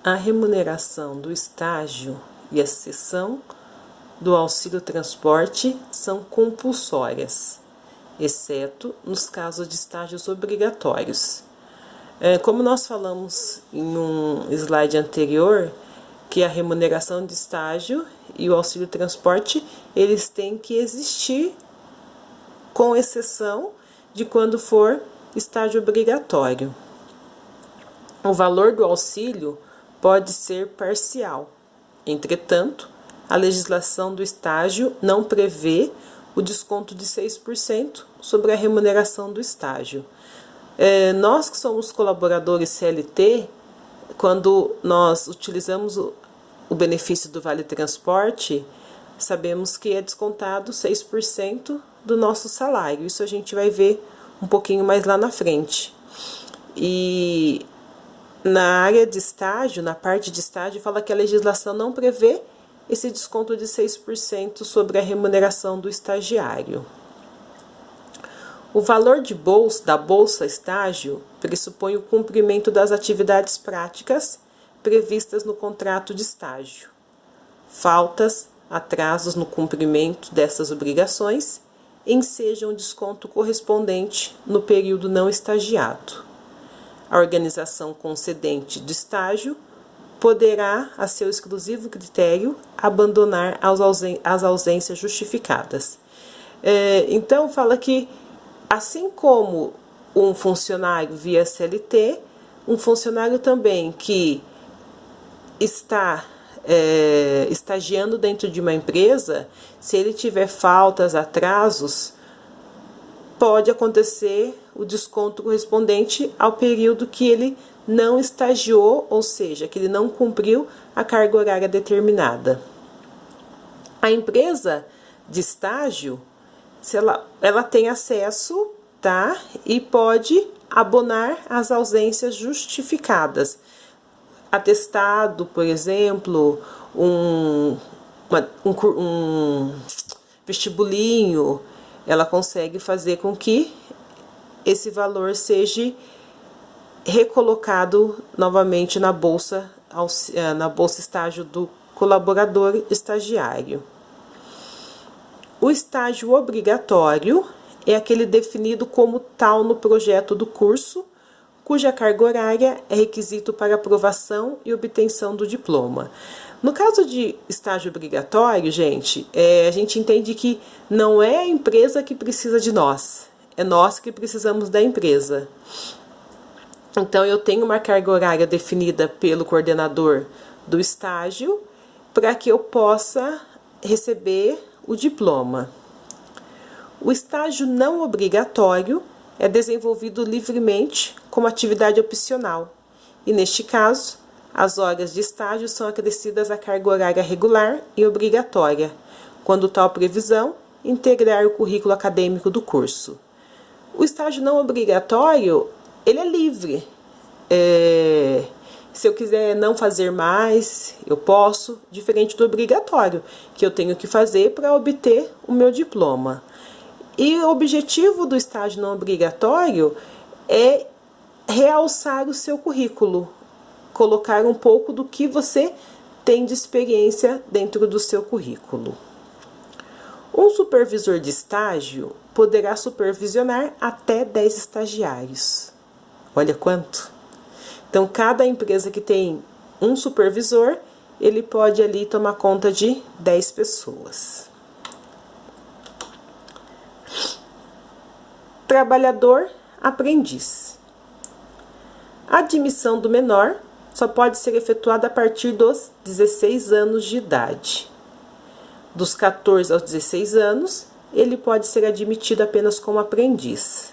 A remuneração do estágio e a cessão do auxílio transporte são compulsórias, exceto nos casos de estágios obrigatórios. Como nós falamos em um slide anterior, que a remuneração de estágio e o auxílio transporte, eles têm que existir, com exceção de quando for estágio obrigatório. O valor do auxílio pode ser parcial. Entretanto, a legislação do estágio não prevê o desconto de 6% sobre a remuneração do estágio. Nós que somos colaboradores CLT, quando nós utilizamos o benefício do Vale Transporte, sabemos que é descontado 6% do nosso salário. Isso a gente vai ver um pouquinho mais lá na frente. E na área de estágio, na parte de estágio, fala que a legislação não prevê esse desconto de 6% sobre a remuneração do estagiário. O valor da bolsa estágio pressupõe o cumprimento das atividades práticas previstas no contrato de estágio. Faltas, atrasos no cumprimento dessas obrigações ensejam o desconto correspondente no período não estagiado. A organização concedente de estágio poderá, a seu exclusivo critério, abandonar as ausências justificadas. Então, fala que, assim como um funcionário via CLT, um funcionário também que está estagiando dentro de uma empresa, se ele tiver faltas, atrasos, pode acontecer o desconto correspondente ao período que ele não estagiou, ou seja, que ele não cumpriu a carga horária determinada. A empresa de estágio, se ela tem acesso, tá? E pode abonar as ausências justificadas. Atestado, por exemplo, um vestibulinho, ela consegue fazer com que esse valor seja recolocado novamente na bolsa estágio do colaborador estagiário. O estágio obrigatório é aquele definido como tal no projeto do curso, cuja carga horária é requisito para aprovação e obtenção do diploma. No caso de estágio obrigatório, gente, a gente entende que não é a empresa que precisa de nós, é nós que precisamos da empresa. Então, eu tenho uma carga horária definida pelo coordenador do estágio para que eu possa receber o diploma. O estágio não obrigatório é desenvolvido livremente como atividade opcional e, neste caso, as horas de estágio são acrescidas à carga horária regular e obrigatória, quando tal previsão integrar o currículo acadêmico do curso. O estágio não obrigatório, ele é livre. Se eu quiser não fazer mais, eu posso, diferente do obrigatório, que eu tenho que fazer para obter o meu diploma. E o objetivo do estágio não obrigatório é realçar o seu currículo, colocar um pouco do que você tem de experiência dentro do seu currículo. Um supervisor de estágio poderá supervisionar até 10 estagiários. Olha quanto! Então, cada empresa que tem um supervisor, ele pode ali tomar conta de 10 pessoas. Trabalhador aprendiz. A admissão do menor só pode ser efetuada a partir dos 16 anos de idade. Dos 14 aos 16 anos, ele pode ser admitido apenas como aprendiz.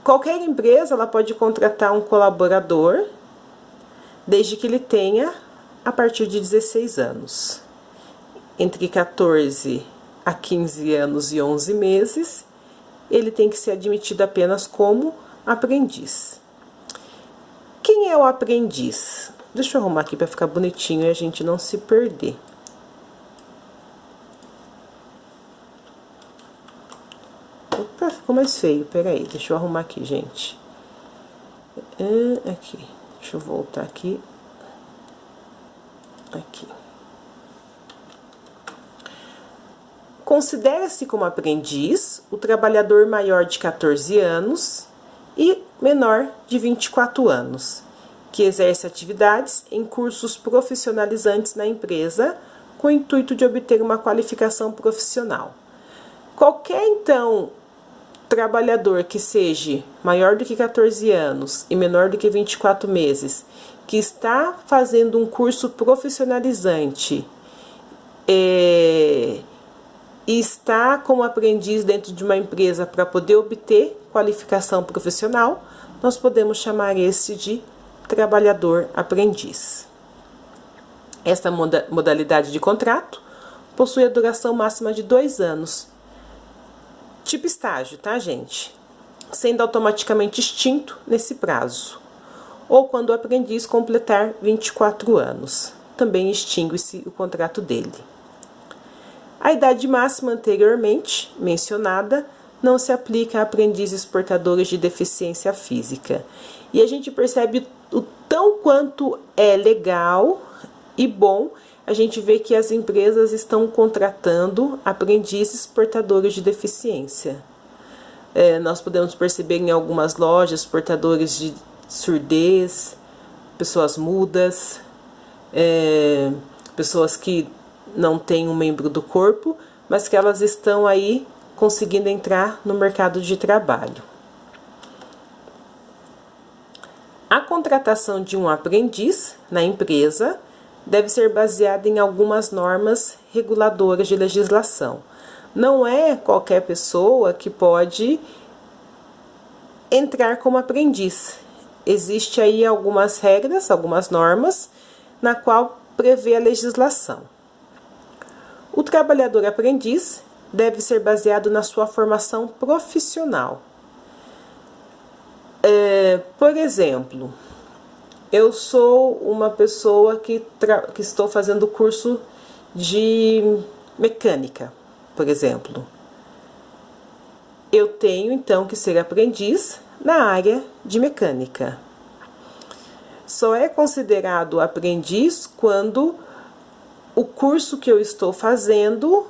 Qualquer empresa ela pode contratar um colaborador desde que ele tenha a partir de 16 anos. Entre 14 a 15 anos e 11 meses, ele tem que ser admitido apenas como aprendiz. Quem é o aprendiz? Deixa eu arrumar aqui para ficar bonitinho e a gente não se perder. Opa, ficou mais feio. Peraí, deixa eu arrumar aqui, gente. Aqui, deixa eu voltar aqui. Aqui. Considera-se como aprendiz o trabalhador maior de 14 anos e menor de 24 anos, que exerce atividades em cursos profissionalizantes na empresa com o intuito de obter uma qualificação profissional. Qualquer, então, trabalhador que seja maior do que 14 anos e menor do que 24 meses, que está fazendo um curso profissionalizante e está como aprendiz dentro de uma empresa para poder obter qualificação profissional, nós podemos chamar esse de trabalhador aprendiz. Esta modalidade de contrato possui a duração máxima de 2 anos, tipo estágio, tá, gente? Sendo automaticamente extinto nesse prazo. Ou quando o aprendiz completar 24 anos, também extingue-se o contrato dele. A idade máxima anteriormente mencionada não se aplica a aprendizes portadores de deficiência física. E a gente percebe o tão quanto é legal e bom a gente vê que as empresas estão contratando aprendizes portadores de deficiência. Nós podemos perceber em algumas lojas portadores de surdez, pessoas mudas, pessoas que não têm um membro do corpo, mas que elas estão aí conseguindo entrar no mercado de trabalho. A contratação de um aprendiz na empresa deve ser baseada em algumas normas reguladoras de legislação. Não é qualquer pessoa que pode entrar como aprendiz. Existe aí algumas regras, algumas normas, na qual prevê a legislação. O trabalhador aprendiz deve ser baseado na sua formação profissional. Por exemplo, eu sou uma pessoa que estou fazendo curso de mecânica, por exemplo. Eu tenho, então, que ser aprendiz na área de mecânica. Só é considerado aprendiz quando o curso que eu estou fazendo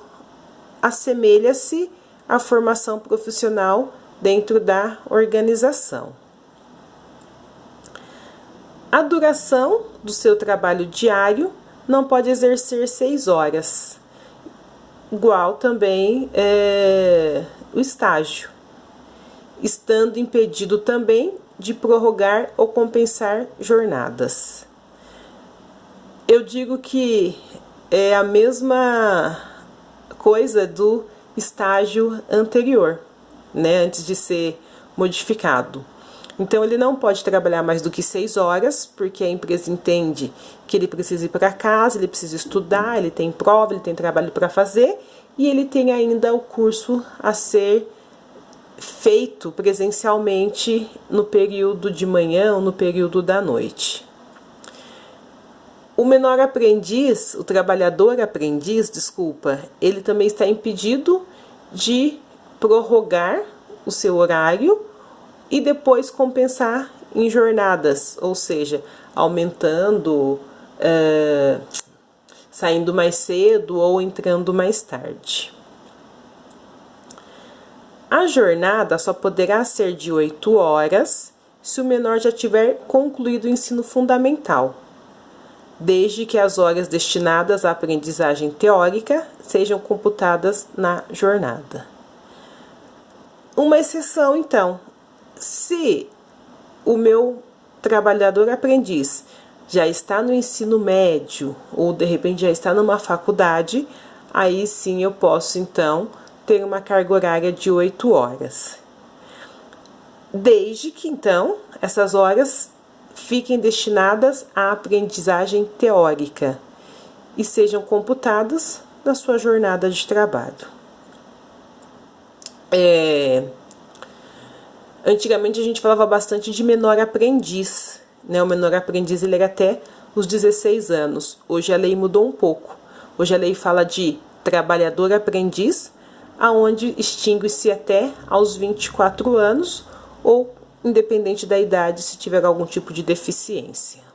assemelha-se à formação profissional dentro da organização. A duração do seu trabalho diário não pode exercer 6 horas, igual também o estágio, estando impedido também de prorrogar ou compensar jornadas. Eu digo que é a mesma coisa do estágio anterior, né, antes de ser modificado. Então, ele não pode trabalhar mais do que 6 horas, porque a empresa entende que ele precisa ir para casa, ele precisa estudar, ele tem prova, ele tem trabalho para fazer, e ele tem ainda o curso a ser feito presencialmente no período de manhã ou no período da noite. O menor aprendiz, o trabalhador aprendiz, desculpa, ele também está impedido de prorrogar o seu horário e depois compensar em jornadas, ou seja, aumentando, saindo mais cedo ou entrando mais tarde. A jornada só poderá ser de 8 horas se o menor já tiver concluído o ensino fundamental, desde que as horas destinadas à aprendizagem teórica sejam computadas na jornada. Uma exceção, então, se o meu trabalhador aprendiz já está no ensino médio ou de repente já está numa faculdade, aí sim eu posso então ter uma carga horária de 8 horas. Desde que então essas horas fiquem destinadas à aprendizagem teórica e sejam computadas na sua jornada de trabalho. Antigamente a gente falava bastante de menor aprendiz, né? O menor aprendiz ele era até os 16 anos. Hoje a lei mudou um pouco. Hoje a lei fala de trabalhador aprendiz, aonde extingue-se até aos 24 anos ou independente da idade, se tiver algum tipo de deficiência.